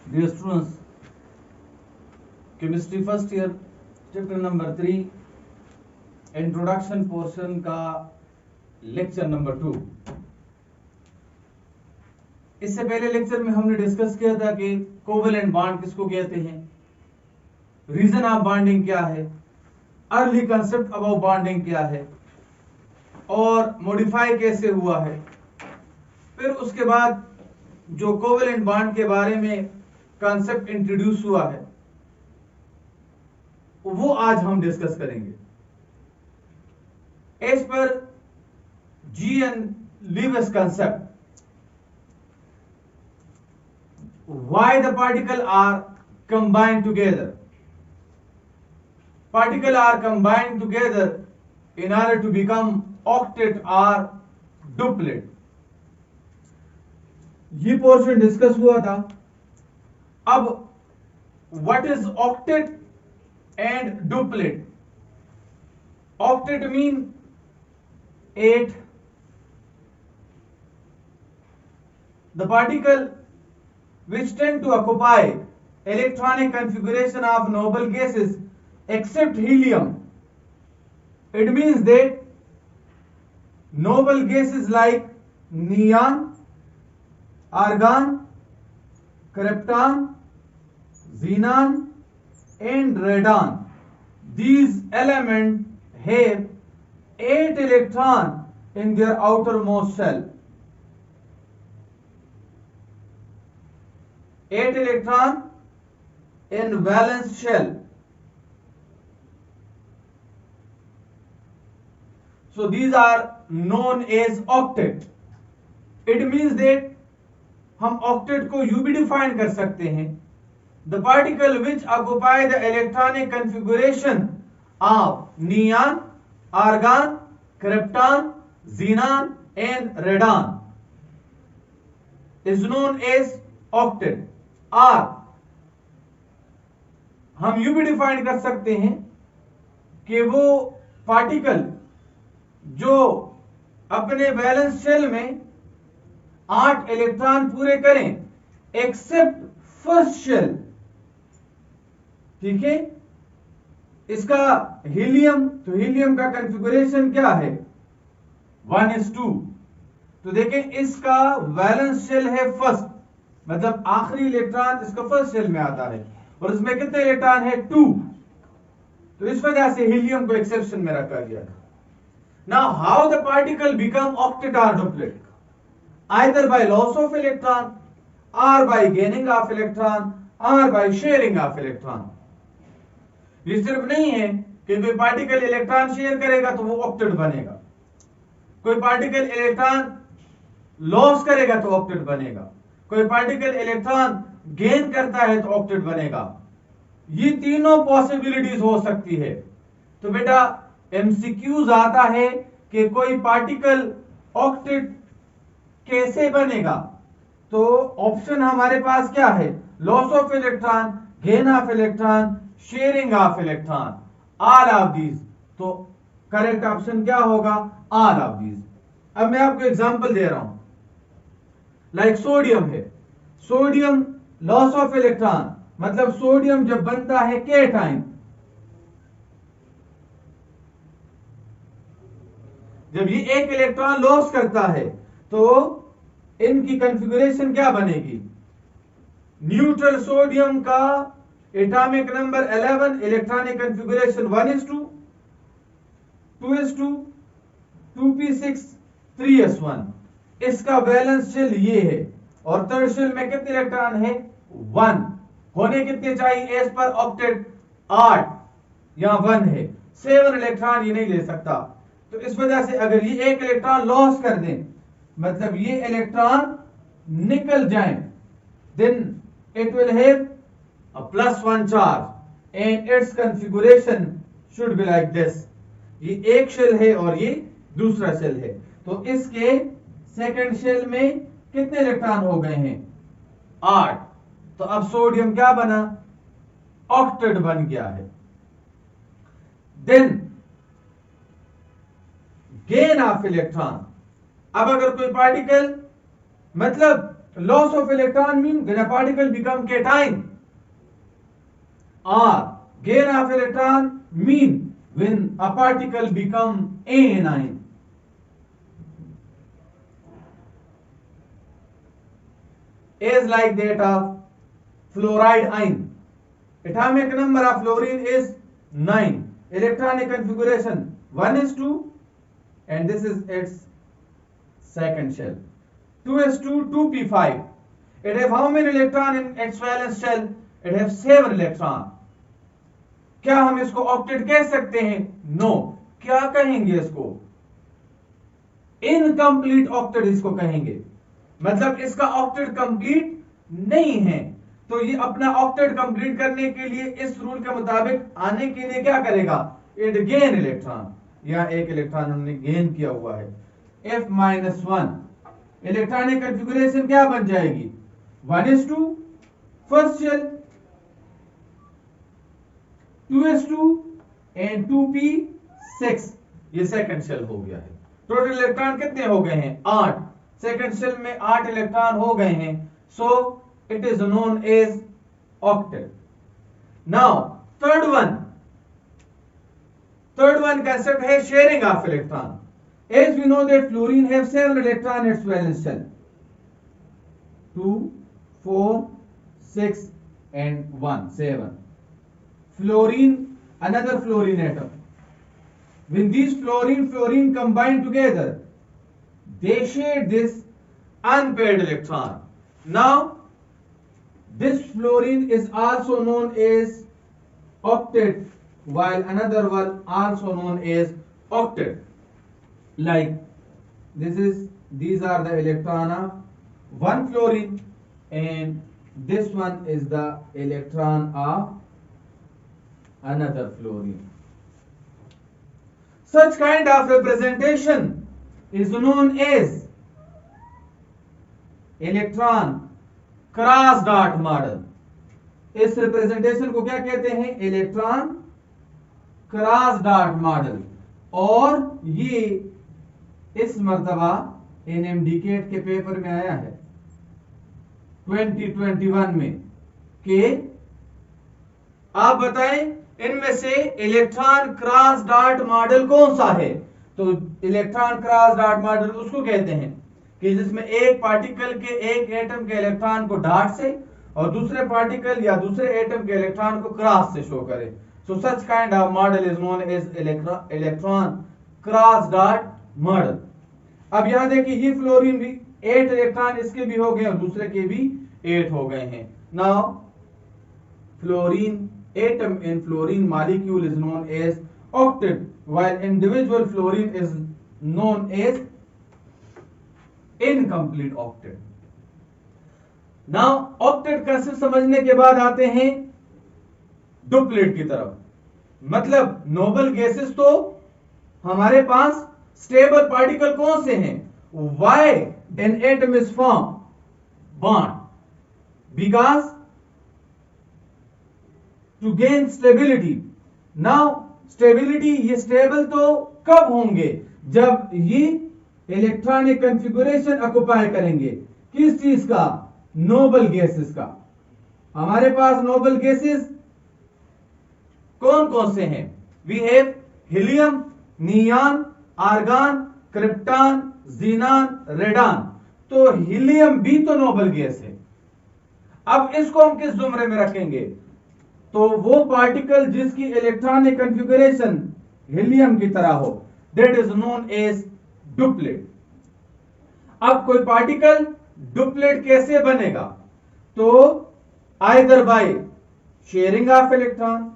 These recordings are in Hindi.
Dear students, chemistry first year, chapter number 3, introduction portion का लेक्चर नंबर 2। इससे पहले लेक्चर में हमने डिस्कस किया था कि कोवेलेंट बॉन्ड किसको कहते हैं, रीजन ऑफ बॉन्डिंग क्या है, अर्ली कंसेप्ट अबाउट बॉन्डिंग क्या है और मॉडिफाई कैसे हुआ है। फिर उसके बाद जो कोवेलेंट बॉन्ड के बारे में कॉन्सेप्ट इंट्रोड्यूस हुआ है वो आज हम डिस्कस करेंगे। As per G N Lewis concept, why the particle are combined together. Particle are combined together in order to become octet or duplet. ये पोर्शन डिस्कस हुआ था। अब what is octet and duplet? Octet mean 8. The particle which tend to occupy electronic configuration of noble gases except helium. It means that noble gases like neon, argon, krypton, xenon and radon, these elements have 8 electrons in their outermost shell. 8 electron in valence shell. So these are known as octet. It means that हम octet को यूं भी डिफाइन कर सकते हैं, the particle which occupy the electronic configuration of neon, argon, krypton, xenon and radon is known as octet. और हम यूं भी डिफाइन कर सकते हैं कि वो पार्टिकल जो अपने वैलेंस शेल में 8 इलेक्ट्रॉन पूरे करें एक्सेप्ट फर्स्ट शेल, ठीक है। इसका हीलियम, तो हीलियम का कॉन्फ़िगरेशन क्या है 1:2। तो देखें इसका वैलेंस शेल है फर्स्ट, मतलब आखिरी इलेक्ट्रॉन इसका फर्स्ट शेल में आता है और इसमें कितने इलेक्ट्रॉन है 2। तो इस वजह से हीलियम को एक्सेप्शन में रखा गया था। Now how the particle become octet और duplet, either by loss of electron और बाय गेनिंग ऑफ इलेक्ट्रॉन और बाय शेयरिंग ऑफ इलेक्ट्रॉन। ये सिर्फ नहीं है कि कोई पार्टिकल इलेक्ट्रॉन शेयर करेगा तो वो ऑक्टेट बनेगा, कोई पार्टिकल इलेक्ट्रॉन लॉस करेगा तो ऑक्टेट बनेगा, कोई पार्टिकल इलेक्ट्रॉन गेन करता है तो ऑक्टेट बनेगा। ये तीनों पॉसिबिलिटीज हो सकती है। तो बेटा एमसीक्यूज आता है कि कोई पार्टिकल ऑक्टेट कैसे बनेगा, तो ऑप्शन हमारे पास क्या है, loss of electron, gain of electron, sharing of electron, all of these. तो करेक्ट ऑप्शन क्या होगा, ऑल ऑफ दीज। अब मैं आपको एग्जांपल दे रहा हूं, लाइक सोडियम है, सोडियम लॉस ऑफ इलेक्ट्रॉन, मतलब सोडियम जब बनता है के टाइम, जब ये एक इलेक्ट्रॉन लॉस करता है तो इनकी कॉन्फ़िगरेशन क्या बनेगी, न्यूट्रल सोडियम का atomic number 11, electronic configuration 1:2, 2:2, 2p6, 3s1। इसका बैलेंस शेल ये है और थर्ड शेल में कितने इलेक्ट्रॉन है 1, होने कितने चाहिए एज पर ऑक्टेट 8, यहां 1 है, 7 इलेक्ट्रॉन ये नहीं ले सकता। तो इस वजह से अगर ये एक इलेक्ट्रॉन लॉस कर दें, मतलब ये इलेक्ट्रॉन निकल जाएं, then it will have a +1 charge and its configuration should be like this। ये एक शेल है और ये दूसरा शेल है, तो इसके सेकंड शेल में कितने इलेक्ट्रॉन हो गए हैं 8। तो अब सोडियम क्या बना, ऑक्टेट बन गया है। देन गेन ऑफ इलेक्ट्रॉन, अब अगर कोई पार्टिकल मतलब Loss of electron mean when a particle become cation, or gain of electron mean when a particle become anion. Is like that of fluoride ion. Atomic number of fluorine is 9. Electronic configuration 1s2, and this is its second shell. 2s2, 2p5. It have how many electron in its valence shell? It have 7 electron. क्या हम इसको ऑक्टेट कह सकते हैं? नो. क्या कहेंगे इसको? इनकम्प्लीट ऑक्टेट इसको कहेंगे. मतलब इसका ऑक्टेट कंप्लीट नहीं है. तो ये अपना ऑक्टेट कंप्लीट करने के लिए इस रूल के मुताबिक आने के लिए क्या करेगा? It gain electron. यहां एक इलेक्ट्रॉन हमने गेन किया हुआ है. F-1. इलेक्ट्रॉनिक कॉन्फ़िगरेशन क्या बन जाएगी? 1s2 first shell, 2s2 and 2p6 ये सेकंड शेल हो गया है. टोटल इलेक्ट्रॉन कितने हो गए हैं? 8. सेकंड शेल में 8 इलेक्ट्रॉन हो गए हैं. So it is known as octet. Now third one concept है sharing of electron. As we know that fluorine have 7 electron in its valence shell. 2, 4, 6 and 1, 7. Fluorine, another fluorine atom. When these fluorine combine together, they share this unpaired electron. Now, this fluorine is also known as octet, while another one also known as octet. Like these are the electron of one fluorine, and this one is the electron of another fluorine. Such kind of representation is known as electron cross dot model. इस रिप्रेजेंटेशन को क्या कहते हैं? Electron cross dot model. और ये इस मर्तबा NMDCAT के पेपर में आया है 2021 में कि आप बताएं इनमें से इलेक्ट्रॉन क्रॉस डॉट मॉडल कौन सा है? तो इलेक्ट्रॉन क्रॉस डॉट मॉडल उसको कहते हैं कि जिसमें एक पार्टिकल के एक एटम के इलेक्ट्रॉन को डॉट से और दूसरे पार्टिकल या दूसरे एटम के इलेक्ट्रॉन को क्रॉस से शो करे. So such kind of model is known as electron cross dot model. अब यहां देखिए ये फ्लोरीन भी 8 इलेक्ट्रॉन इसके भी हो गए और दूसरे के भी 8 हो गए हैं. Now fluorine atom in fluorine molecule is known as octet, while individual fluorine is known as incomplete octet. Now octet concept समझने के बाद आते हैं डुप्लेट की तरफ. मतलब नोबल गैसेस तो हमारे पास स्टेबल पार्टिकल कौन से हैं? Why an atom is formed? Bond. Because to gain stability. Now stability, ये स्टेबल तो कब होंगे? जब ये इलेक्ट्रॉनिक कॉन्फ़िगरेशन ऑक्युपाई करेंगे. किस चीज का? नोबल गैसेस का. हमारे पास नोबल गैसेस कौन कौन से हैं? We have helium, neon, argon, krypton, xenon, radon. तो हीलियम भी तो नोबल गैस है. अब इसको हम किस जुमरे में रखेंगे? तो वो पार्टिकल जिसकी इलेक्ट्रॉनिक कॉन्फ़िगरेशन हीलियम की तरह हो, that is known as duplet. अब कोई पार्टिकल डुप्लेट कैसे बनेगा? तो either by sharing of electron,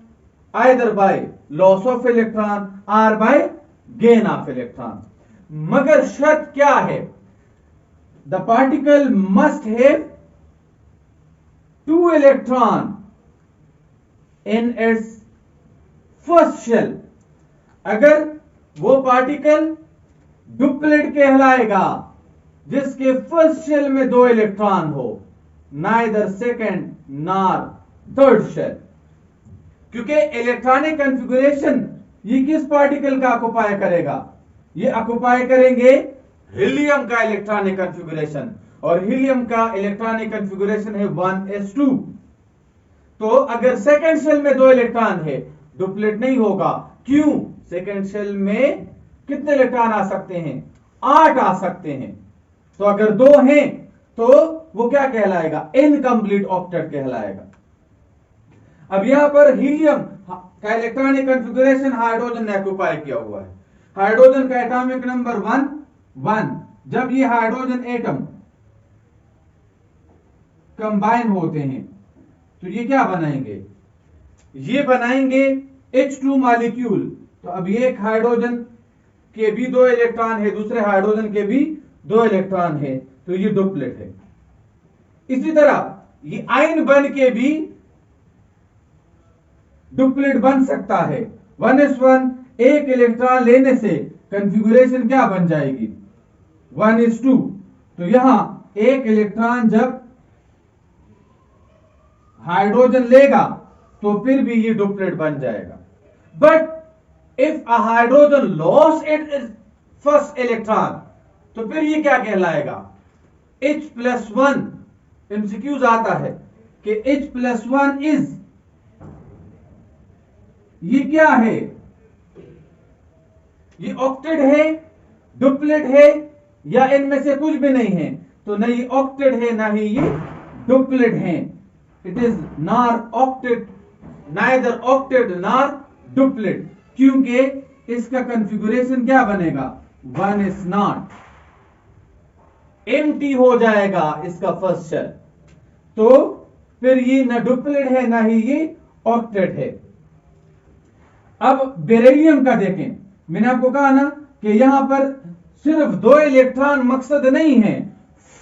either by loss of electron, और बाय गेन ऑफ इलेक्ट्रॉन. मगर शर्त क्या है? The particle must have 2 electron in its first shell. अगर वो पार्टिकल डुप्लेट कहलाएगा जिसके फर्स्ट शेल में 2 इलेक्ट्रॉन हो, neither second nor third shell. क्योंकि इलेक्ट्रॉनिक कॉन्फ़िगरेशन ये किस पार्टिकल का ऑक्युपाई करेगा? ये ऑक्युपाई करेंगे हीलियम का इलेक्ट्रॉनिक कॉन्फ़िगरेशन. और हीलियम का इलेक्ट्रॉनिक कंफिगरेशन है 1s2। तो अगर सेकंड शेल में 2 इलेक्ट्रॉन है, डुप्लेट नहीं होगा। क्यों? सेकंड शेल में कितने इलेक्ट्रॉन आ सकते हैं? 8 आ सकते हैं। तो अगर 2 हैं तो वो क्या कहलाएगा? इनकम्प्लीट ऑक्टेट कहलाएगा। अब यहां पर हीलियम का इलेक्ट्रॉनिक कंफिगरेशन हाइड्रोजन ने ऑक्युपाई किया हुआ है। हाइड्रोजन का एटॉमिक नंबर 1 जब ये हाइड्रोजन एटम कंबाइन होते हैं तो ये क्या बनाएंगे? ये बनाएंगे H2 मॉलिक्यूल। तो अब ये एक हाइड्रोजन के भी 2 इलेक्ट्रॉन है, दूसरे हाइड्रोजन के भी 2 इलेक्ट्रॉन है, तो ये डुप्लेट है। इसी तरह ये आयन बन के भी डुप्लेट बन सकता है। 1s1 एक इलेक्ट्रॉन लेने से कंफिगरेशन क्या बन जाएगी? 1s2। तो यहां एक इलेक्ट्रॉन जब हाइड्रोजन लेगा तो फिर भी ये डुप्लेट बन जाएगा। But if a hydrogen loss it's first electron तो फिर ये क्या कहलाएगा? H+1। एमसीक्यूज आता है कि H+1 इज, ये क्या है? ये ऑक्टेट है, डुप्लेट है, या इनमें से कुछ भी नहीं है? तो न ये ऑक्टेट है ना ही ये डुप्लेट है। It is nor octet, neither octet nor duplet, क्योंकि इसका कंफिगरेशन क्या बनेगा? 1s0। एम्प्टी हो जाएगा इसका फर्स्ट शेल। तो फिर ये न डुप्लेट है ना ही ये ऑक्टेट है। अब बेरिलियम का देखें। मैंने आपको कहा ना कि यहां पर सिर्फ 2 इलेक्ट्रॉन मकसद नहीं है,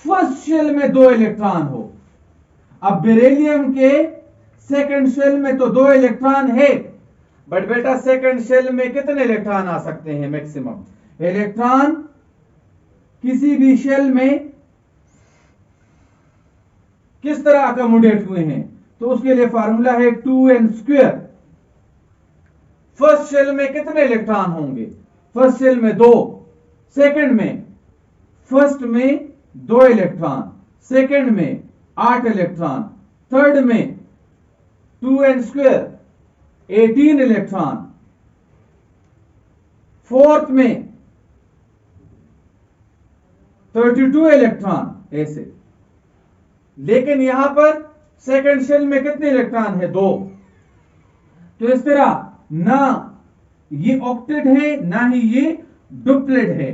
फर्स्ट शेल में 2 इलेक्ट्रॉन हो। अब बेरिलियम के सेकंड शेल में तो 2 इलेक्ट्रॉन है, बट बेटा सेकंड शेल में कितने इलेक्ट्रॉन आ सकते हैं? मैक्सिमम इलेक्ट्रॉन किसी भी शेल में किस तरह अकोमोडेट हुए हैं? तो उसके लिए फार्मूला है 2n²। फर्स्ट शेल में कितने इलेक्ट्रॉन होंगे? फर्स्ट शेल में 2, सेकंड में, फर्स्ट में 2 इलेक्ट्रॉन, सेकंड में 8 इलेक्ट्रॉन, थर्ड में 2n² 18 इलेक्ट्रॉन, फोर्थ में 32 इलेक्ट्रॉन, ऐसे। लेकिन यहां पर सेकंड शेल में कितने इलेक्ट्रॉन है? 2। तो इस तरह ना ये ऑक्टेट है ना ही ये डुप्लेट है।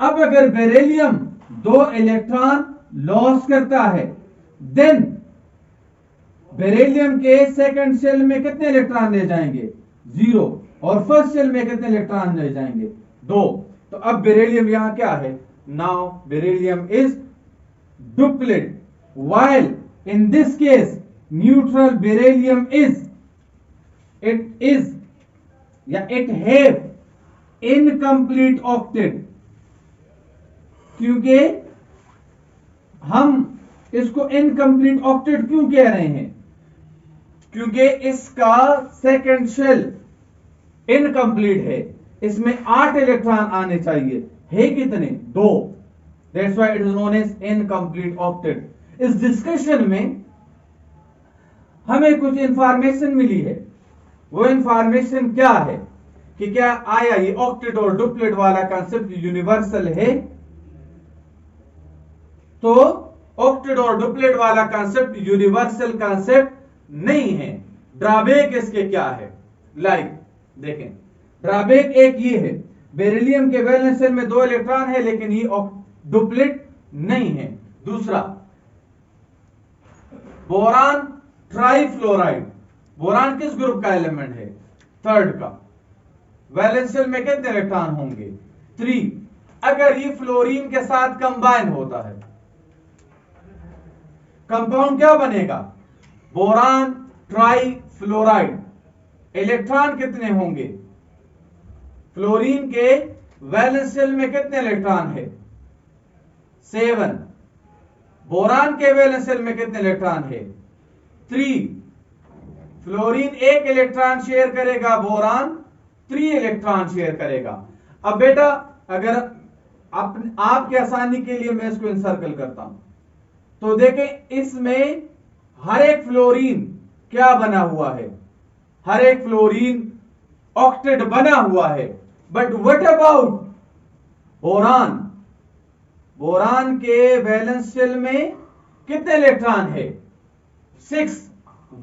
अब अगर बेरिलियम 2 इलेक्ट्रॉन लॉस करता है, देन बेरिलियम के सेकंड शेल में कितने इलेक्ट्रॉन ले जाएंगे? 0। और फर्स्ट शेल में कितने इलेक्ट्रॉन ले जाएंगे? 2। तो अब बेरिलियम यहां क्या है? Now beryllium is duplet, while in this case neutral beryllium is, it have incomplete octet। क्योंकि हम इसको इनकम्प्लीट ऑक्टेट क्यों कह रहे हैं? क्योंकि इसका सेकंड शेल इनकम्प्लीट है, इसमें 8 इलेक्ट्रॉन आने चाहिए, है कितने? 2। That's why it is known as incomplete octet. इस डिस्कशन में हमें कुछ इंफॉर्मेशन मिली है। वो इंफॉर्मेशन क्या है कि क्या आया ये ऑक्टेट और डुप्लेट वाला कॉन्सेप्ट यूनिवर्सल है? तो ऑक्टेट और डुप्लेट वाला कॉन्सेप्ट यूनिवर्सल कॉन्सेप्ट नहीं है। ड्रॉबैक इसके क्या है? लाइक देखें, ड्रॉबैक एक ये है, बेरिलियम के वैलेंस शेल में 2 इलेक्ट्रॉन है लेकिन ये डुप्लेट नहीं है। दूसरा, बोरान ट्राइफ्लोराइड, बोरान किस ग्रुप का एलिमेंट है? थर्ड का। वैलेंस शेल में कितने इलेक्ट्रॉन होंगे? 3। अगर ये फ्लोरीन के साथ कंबाइन होता है, कंपाउंड क्या बनेगा? Boron trifluoride. इलेक्ट्रॉन कितने होंगे? फ्लोरीन के वैलेंस शेल में कितने इलेक्ट्रॉन है? 7। बोरान के वैलेंस शेल में कितने इलेक्ट्रॉन है? 3। फ्लोरीन 1 इलेक्ट्रॉन शेयर करेगा, बोरान 3 इलेक्ट्रॉन शेयर करेगा। अब बेटा अगर आपके आसानी के लिए मैं इसको इंसर्कल करता हूं, तो देखें इसमें हर एक फ्लोरीन क्या बना हुआ है, हर एक फ्लोरीन ऑक्टेट बना हुआ है। But what about boron? Boron के वैलेंस शेल में कितने इलेक्ट्रॉन है? 6,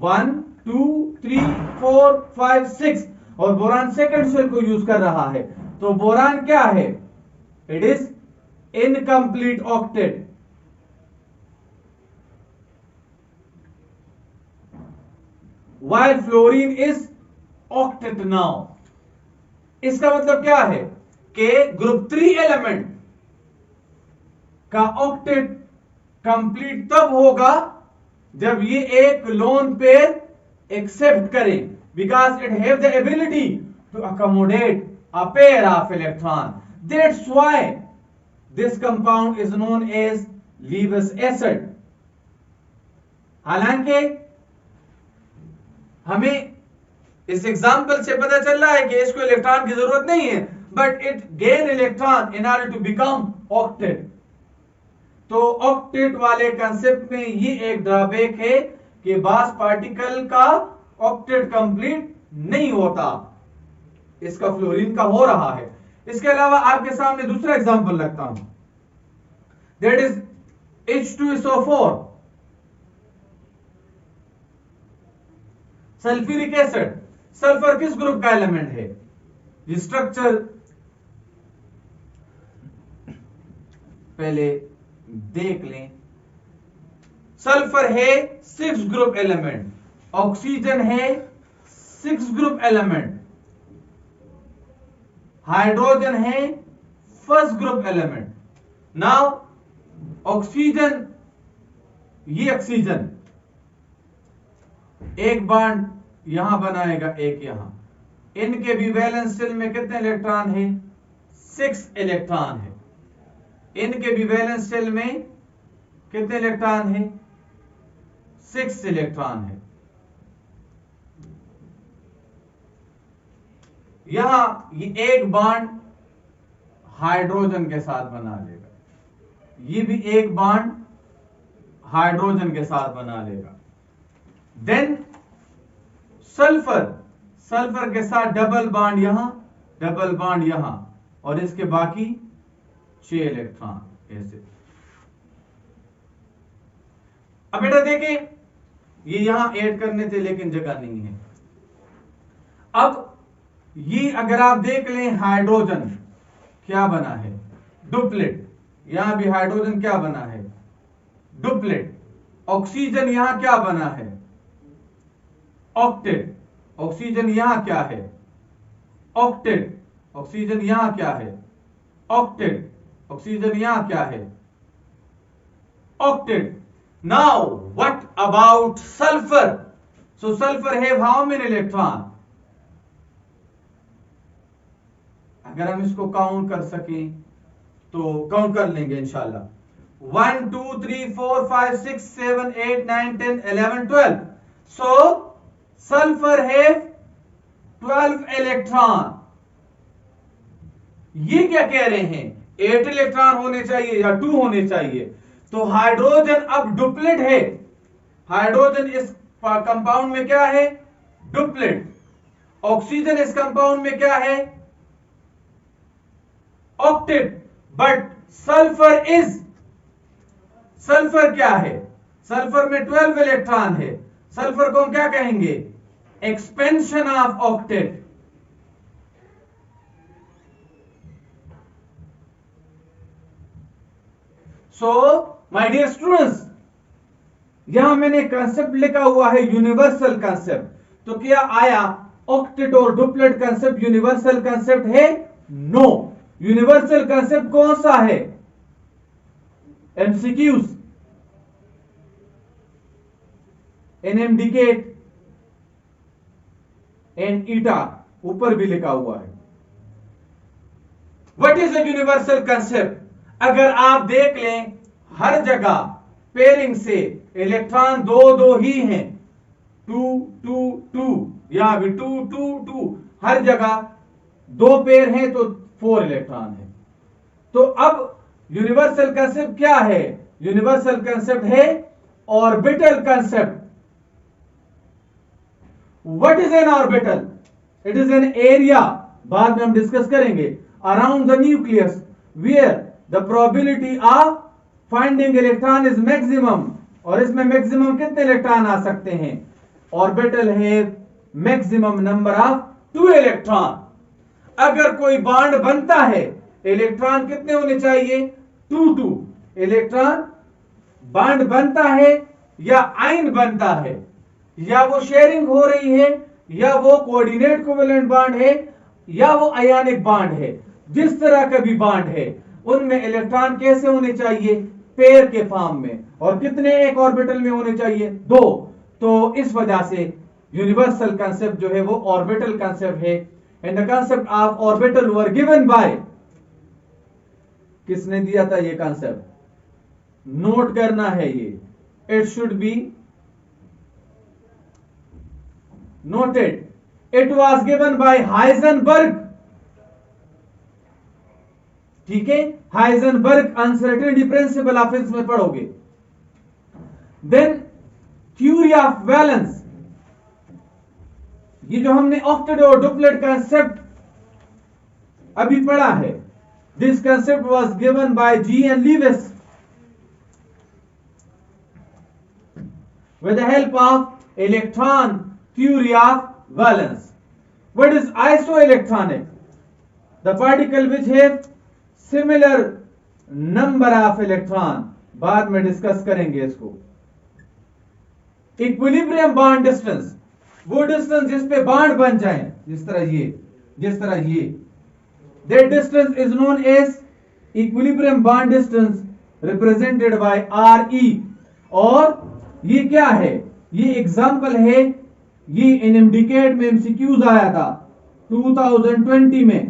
1 2 3 4 5 6, और बोरान सेकंड शेल को यूज कर रहा है। तो बोरान क्या है? It is incomplete octet. while fluorine is octet now. इसका मतलब क्या है कि ग्रुप 3 एलिमेंट का ऑक्टेट कंप्लीट तब होगा जब ये एक लोन पेयर एक्सेप्ट करे, because it have the ability to accommodate a pair of electron. That's why this compound is known as Lewis acid. हालांकि हमें इस एग्जाम्पल से पता चल रहा है कि इसको इलेक्ट्रॉन की जरूरत नहीं है, but it gain electron in order to become octet. तो ऑक्टेट वाले कंसेप्ट में ये एक ड्रॉबैक है कि बास पार्टिकल का ऑक्टेट कंप्लीट नहीं होता, इसका फ्लोरीन का हो रहा है। इसके अलावा आपके सामने दूसरा एग्जांपल रखता हूं, that is H2SO4 sulphuric acid. Sulphur किस ग्रुप का एलिमेंट है? ये स्ट्रक्चर पहले देख लें। सल्फर है 6 ग्रुप एलिमेंट, ऑक्सीजन है 6 ग्रुप एलिमेंट, हाइड्रोजन है 1st group element. Now oxygen, ये ऑक्सीजन एक बॉन्ड यहां बनाएगा, एक यहां। इनके भी वैलेंस शेल में कितने इलेक्ट्रॉन है? 6 इलेक्ट्रॉन है। इनके भी वैलेंस शेल में कितने इलेक्ट्रॉन है? 6 इलेक्ट्रॉन है। यहां ये एक बॉन्ड हाइड्रोजन के साथ बना लेगा, ये भी एक बॉन्ड हाइड्रोजन के साथ बना लेगा। देन सल्फर, सल्फर के साथ डबल बॉन्ड यहां, डबल बॉन्ड यहां, और इसके बाकी 6 इलेक्ट्रॉन ऐसे। अब बेटा देखें, ये यहां ऐड करने थे लेकिन जगह नहीं है। अब ये अगर आप देख लें, हाइड्रोजन क्या बना है? डुप्लेट। यहां भी हाइड्रोजन क्या बना है? डुप्लेट। ऑक्सीजन यहां क्या बना है? ऑक्टेट। ऑक्सीजन यहां क्या है? ऑक्टेट। ऑक्सीजन यहां क्या है? ऑक्टेट। ऑक्सीजन यहां क्या है? Octet. Now what about sulphur? So sulphur have how many electron? अगर हम इसको काउंट कर सकें तो काउंट कर लेंगे इंशाल्लाह। 1 2 3 4 5 6 7 8 9 10 11 12। सो सल्फर हैव 12 इलेक्ट्रॉन। ये क्या कह रहे हैं? 8 इलेक्ट्रॉन होने चाहिए या 2 होने चाहिए? तो हाइड्रोजन अब डुप्लेट है। हाइड्रोजन इस कंपाउंड में क्या है? डुप्लेट। ऑक्सीजन इस कंपाउंड में क्या है? Octet. But sulphur is, sulphur क्या है? सल्फर में 12 इलेक्ट्रॉन है। सल्फर को हम क्या कहेंगे? Expansion of octet. So my dear students, यहां मैंने कंसेप्ट लिखा हुआ है यूनिवर्सल कंसेप्ट। तो क्या आया ऑक्टेट और डुप्लेट कंसेप्ट यूनिवर्सल कंसेप्ट है? नो। यूनिवर्सल कंसेप्ट कौन सा है? एमसीक्यूज, एनएमडीकेट एंड ईटा ऊपर भी लिखा हुआ है। What is a universal concept? अगर आप देख लें, हर जगह पेयरिंग से इलेक्ट्रॉन 2 2 ही हैं, 2 2 2, यहां भी 2 2 2, हर जगह 2 पेयर हैं तो 4 इलेक्ट्रॉन है। तो अब यूनिवर्सल कंसेप्ट क्या है? यूनिवर्सल कंसेप्ट है orbital concept. What is an orbital? It is an area, बाद में हम डिस्कस करेंगे, around the nucleus where the probability of finding electron is maximum. और इसमें मैक्सिमम कितने इलेक्ट्रॉन आ सकते हैं? ऑर्बिटल है मैक्सिमम नंबर ऑफ 2 इलेक्ट्रॉन। अगर कोई बॉन्ड बनता है, इलेक्ट्रॉन कितने होने चाहिए? 2 इलेक्ट्रॉन बॉन्ड बनता है या आयन बनता है, या वो शेयरिंग हो रही है, या वो कोऑर्डिनेट कोवेलेंट बॉन्ड है, या वो आयनिक बॉन्ड है। जिस तरह का भी बॉन्ड है, उनमें इलेक्ट्रॉन कैसे होने चाहिए? पेयर के फॉर्म में। और कितने एक ऑर्बिटल में होने चाहिए? 2। तो इस वजह से यूनिवर्सल कंसेप्ट जो है वो ऑर्बिटल कंसेप्ट है। And the concept of orbital were given by, किसने दिया था ये कंसेप्ट? नोट करना है ये, it should be noted. It was given by Heisenberg. ठीक है, हाइजेनबर्ग अनसर्टेनिटी प्रिंसिपल आप इसमें पढ़ोगे। देन थ्योरी ऑफ वैलेंस, ये जो हमने ऑक्टेट और डुप्लेट कंसेप्ट अभी पढ़ा है, this concept was given by G.N. Lewis with the help of electron theory of valence. What is isoelectronic? The particle which have similar number of electron, बाद में डिस्कस करेंगे इसको। इक्विलिब्रियम बॉन्ड डिस्टेंस, वो डिस्टेंस जिस पे बॉन्ड बन जाए, जिस तरह ये that distance is known as equilibrium bond distance represented by Re। और ये क्या है? ये एग्जांपल है, ये इन डिकेड में एमसीक्यूज आया था 2020 में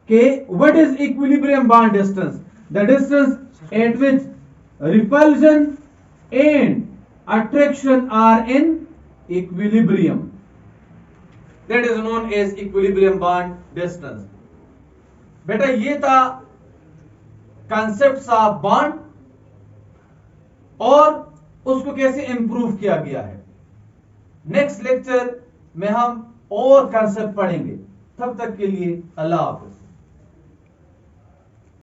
कि what is equilibrium bond distance? The distance at which repulsion and attraction are in equilibrium, that is known as equilibrium bond distance। बेटा ये था कंसेप्ट ऑफ बॉन्ड और उसको कैसे इंप्रूव किया गया है। नेक्स्ट लेक्चर में हम और कंसेप्ट पढ़ेंगे। तब तक के लिए अल्लाह हाफिज।